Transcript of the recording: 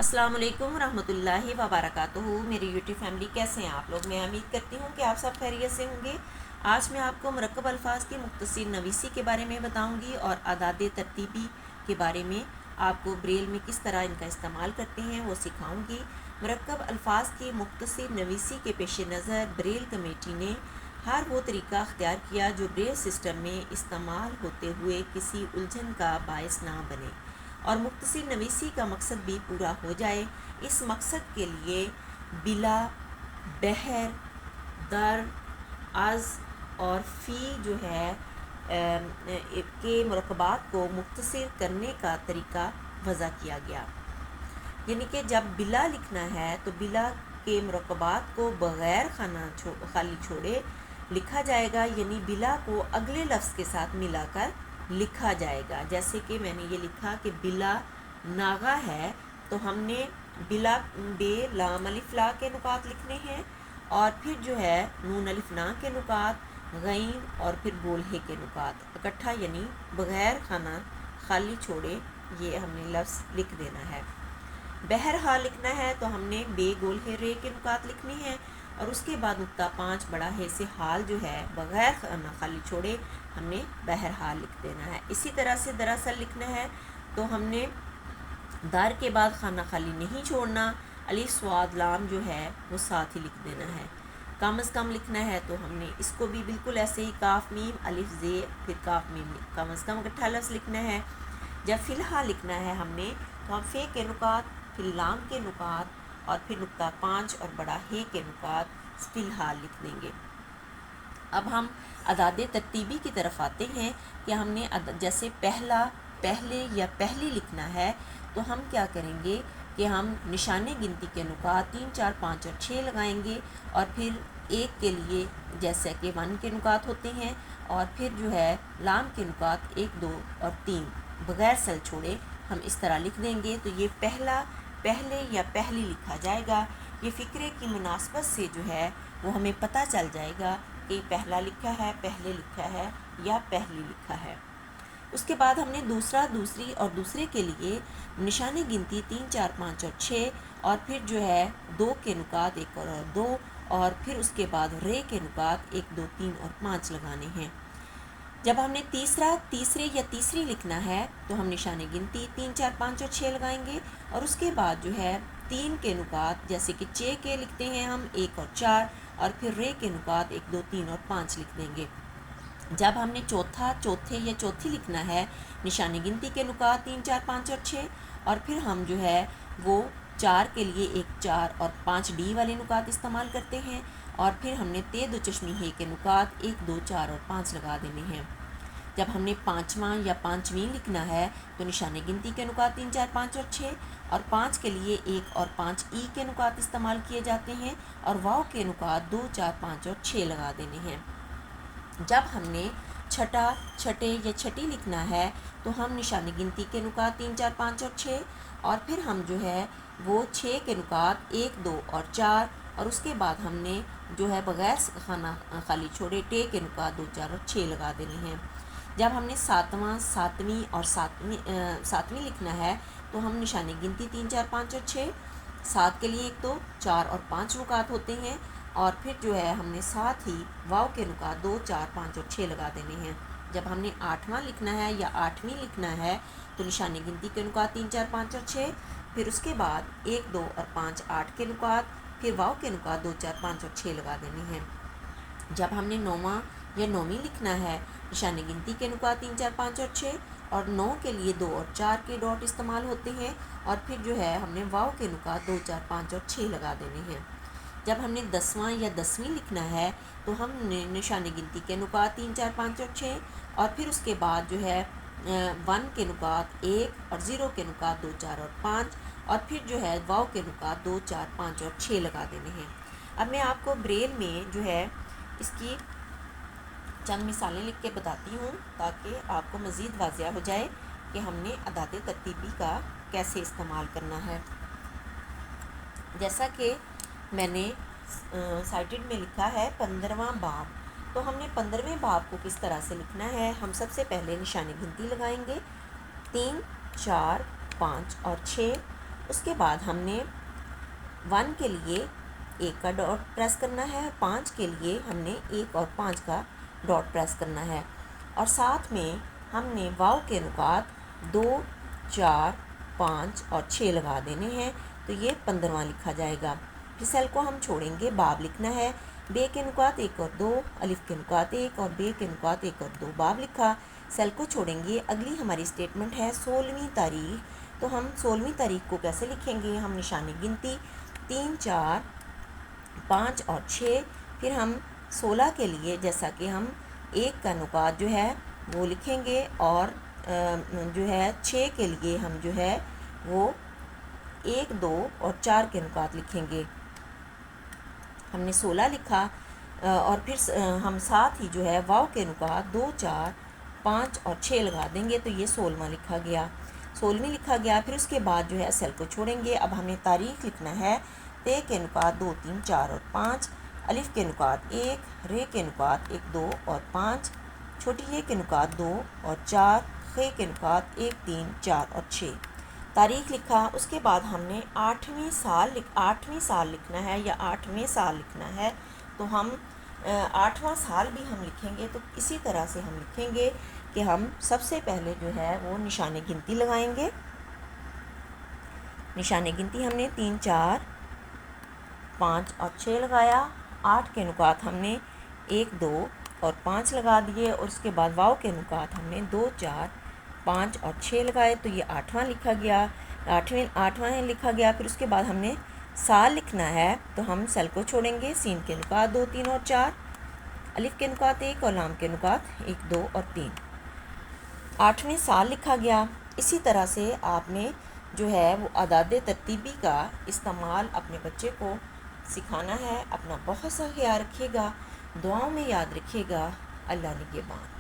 السلام علیکم ورحمۃ اللہ وبرکاتہ۔ میری یوٹیوب فیملی کیسے ہیں آپ لوگ؟ میں امید کرتی ہوں کہ آپ سب خیریت سے ہوں گے۔ آج میں آپ کو مرکب الفاظ کی مختصر نویسی کے بارے میں بتاؤں گی اور اعداد ترتیبی کے بارے میں آپ کو بریل میں کس طرح ان کا استعمال کرتے ہیں وہ سکھاؤں گی۔ مرکب الفاظ کی مختصر نویسی کے پیش نظر بریل کمیٹی نے ہر وہ طریقہ اختیار کیا جو بریل سسٹم میں استعمال ہوتے ہوئے کسی الجھن کا باعث نہ بنے اور مختصر نویسی کا مقصد بھی پورا ہو جائے۔ اس مقصد کے لیے بلا، بہر، در، از اور فی جو ہے کے مرکبات کو مختصر کرنے کا طریقہ وضع کیا گیا۔ یعنی کہ جب بلا لکھنا ہے تو بلا کے مرکبات کو بغیر خالی چھوڑے لکھا جائے گا، یعنی بلا کو اگلے لفظ کے ساتھ ملا کر لکھا جائے گا۔ جیسے کہ میں نے یہ لکھا کہ بلا ناغہ ہے، تو ہم نے بلا بے لام الف لا کے نکات لکھنے ہیں اور پھر جو ہے نون الف نا کے نکات، غین اور پھر گول ہے کے نکات اکٹھا، یعنی بغیر خالی چھوڑے یہ ہم نے لفظ لکھ دینا ہے۔ بہرحال لکھنا ہے تو ہم نے بے گول ہے رے کے نکات لکھنے ہیں اور اس کے بعد نقطہ 5 بڑا ہے سے حال جو ہے بغیر خالی چھوڑے ہم نے بہرحال لکھ دینا ہے۔ اسی طرح سے دراصل لکھنا ہے تو ہم نے دار کے بعد خانہ خالی نہیں چھوڑنا، الف صاد لام جو ہے وہ ساتھ ہی لکھ دینا ہے۔ کم از کم لکھنا ہے تو ہم نے اس کو بھی بالکل ایسے ہی کاف میم الف زے پھر کاف میم کم از کم اکٹھا لفظ لکھنا ہے۔ جب فی الحال لکھنا ہے ہم نے تو ہم فے کے نکات، پھر لام کے نکات اور پھر نقطہ 5 اور بڑا ہے کے نکات فی الحال لکھ دیں گے۔ اب ہم اعداد ترتیبی کی طرف آتے ہیں کہ ہم نے جیسے پہلا، پہلے یا پہلی لکھنا ہے تو ہم کیا کریں گے کہ ہم نشانے گنتی کے نکات 3 4 5 اور 6 لگائیں گے اور پھر ایک کے لیے جیسے کہ 1 کے نکات ہوتے ہیں اور پھر جو ہے لام کے نکات 1 2 اور 3 بغیر سل چھوڑے ہم اس طرح لکھ دیں گے، تو یہ پہلا، پہلے یا پہلی لکھا جائے گا۔ یہ فقرے کی مناسبت سے جو ہے وہ ہمیں پتہ چل جائے گا کہ پہلا لکھا ہے، پہلے لکھا ہے یا پہلی لکھا ہے۔ اس کے بعد ہم نے دوسرا، دوسری اور دوسرے کے لیے نشانے گنتی 3 4 5 اور 6 اور پھر جو ہے 2 کے نکات 1 اور 2 اور پھر اس کے بعد رے کے نکات 1 2 3 اور 5 لگانے ہیں۔ جب ہم نے تیسرے یا تیسری لکھنا ہے تو ہم نشانے گنتی 3 4 5 اور 6 لگائیں گے اور اس کے بعد جو ہے 3 کے نکات جیسے کہ چے کے لکھتے ہیں ہم 1 اور 4 اور پھر رے کے نکات 1 2 3 اور 5 لکھ دیں گے۔ جب ہم نے چوتھے یا چوتھی لکھنا ہے نشانے گنتی کے نکات 3 4 5 اور 6 اور پھر ہم جو ہے وہ 4 کے لیے 1 4 اور 5 ڈی والے نکات استعمال کرتے ہیں اور پھر ہم نے تے دو چشمی ہے کے نکات 1 2 4 اور 5 لگا دینے ہیں۔ جب ہم نے پانچواں یا پانچویں لکھنا ہے تو نشانے گنتی کے نکات 3 4 5 اور 6 اور 5 کے لیے 1 اور 5 ای کے نکات استعمال کیے جاتے ہیں اور واو کے نکات 2 4 5 اور 6 لگا دینے ہیں۔ جب ہم نے چھٹے یا چھٹی لکھنا ہے تو ہم نشانے گنتی کے نکات 3 4 5 اور 6 اور پھر ہم جو ہے وہ 6 کے نکات 1 2 اور 4 اور اس کے بعد ہم نے جو ہے بغیر خانہ خالی چھوڑے ٹے کے نکات 2 4 اور 6 لگا دینے ہیں۔ جب ہم نے ساتویں اور ساتویں لکھنا ہے تو ہم نشانے گنتی 3 4 5 اور 6 7 کے لیے 1 2 4 اور 5 نکات ہوتے ہیں اور پھر جو ہے ہم نے ساتھ ہی واو کے نکات 2 4 5 اور 6 لگا دینے ہیں۔ جب ہم نے 8واں لکھنا ہے یا 8ویں لکھنا ہے تو نشانے گنتی کے نکات 3 4 5 اور 6 پھر اس کے بعد 1 2 اور 5 8 کے نکات پھر واو کے نکات 2 4 5 اور 6 لگا دینے ہیں۔ جب ہم نے 9واں یا 9ویں لکھنا ہے نشانے گنتی کے نکات 3 4 5 اور 6 اور 9 کے لیے 2 اور 4 کے ڈاٹ استعمال ہوتے ہیں اور پھر جو ہے ہم نے واو کے نکات 2 4 5 اور 6 لگا دینے ہیں۔ جب ہم نے 10واں یا 10ویں لکھنا ہے تو ہم نے نشانے گنتی کے نکات 3 4 5 اور 6 اور پھر اس کے بعد جو ہے 1 کے نکات 1 اور 0 کے نکات 2 4 اور 5 اور پھر جو ہے واو کے نکات 2 4 5 اور 6 لگا دینے ہیں۔ اب میں آپ کو بریل میں جو ہے اس کی چند مثالیں لکھ کے بتاتی ہوں تاکہ آپ کو مزید واضح ہو جائے کہ ہم نے اعداد ترتیبی کا کیسے استعمال کرنا ہے۔ جیسا کہ میں نے سائٹڈ میں لکھا ہے 15واں باب، تو ہم نے 15ویں باب کو کس طرح سے لکھنا ہے۔ ہم سب سے پہلے نشانے گنتی لگائیں گے 3 4 5 اور 6 اس کے بعد ہم نے 1 کے لیے 1 کا ڈاٹ پریس کرنا ہے، 5 کے لیے ہم نے 1 اور 5 کا ڈاٹ پریس کرنا ہے، اور ساتھ میں ہم نے واو کے نکات 2 4 5 اور 6 لگا دینے ہیں، تو یہ 15واں لکھا جائے گا۔ پھر سیل کو ہم چھوڑیں گے، باب لکھنا ہے، بے کے نکات 1 اور 2، الف کے نکات 1 اور بے کے نکات 1 اور 2، باب لکھا، سیل کو چھوڑیں گے۔ اگلی ہماری اسٹیٹمنٹ ہے 16ویں تاریخ، تو ہم 16ویں تاریخ کو کیسے لکھیں گے؟ ہم نشان گنتی 3 4 5 اور 6، پھر ہم 16 کے لیے جیسا کہ ہم 1 کا نکات جو ہے وہ لکھیں گے، اور جو ہے 6 کے لیے ہم جو ہے وہ 1 2 اور 4 کے نکات لکھیں گے۔ ہم نے 16 لکھا، اور پھر ہم ساتھ ہی جو ہے واو کے نکات 2 4 5 اور 6 لگا دیں گے، تو یہ 16واں لکھا گیا، 16ویں لکھا گیا۔ پھر اس کے بعد جو ہے سیل کو چھوڑیں گے۔ اب ہمیں تاریخ لکھنا ہے، تے کے نکات 2 3 4 اور 5، الف کے نکات 1، رے کے نکات 1 2 اور 5، چھوٹی یہ کے نکات 2 اور 4، خے کے نکات 1 3 4 اور 6، تاریخ لکھا۔ اس کے بعد ہم نے 8ویں سال لکھنا ہے یا 8ویں سال لکھنا ہے، تو ہم 8واں سال بھی ہم لکھیں گے، تو اسی طرح سے ہم لکھیں گے کہ ہم سب سے پہلے جو ہے وہ نشان گنتی لگائیں گے۔ نشان گنتی ہم نے 3 4 5 اور 6 لگایا، 8 کے نکات ہم نے 1 2 اور 5 لگا دیے، اور اس کے بعد واو کے نکات ہم نے 2 4 5 اور 6 لگائے، تو یہ 8واں لکھا گیا، 8واں لکھا گیا۔ پھر اس کے بعد ہم نے سال لکھنا ہے، تو ہم سیل کو چھوڑیں گے، سین کے نکات 2 3 اور 4، الف کے نکات 1 اور لام کے نکات 1 2 اور 3، 8ویں سال لکھا گیا۔ اسی طرح سے آپ نے جو ہے وہ اعداد ترتیبی کا استعمال اپنے بچے کو سکھانا ہے۔ اپنا بہت سا خیال رکھیے گا، دعاؤں میں یاد رکھیے گا۔ اللہ نگہبان۔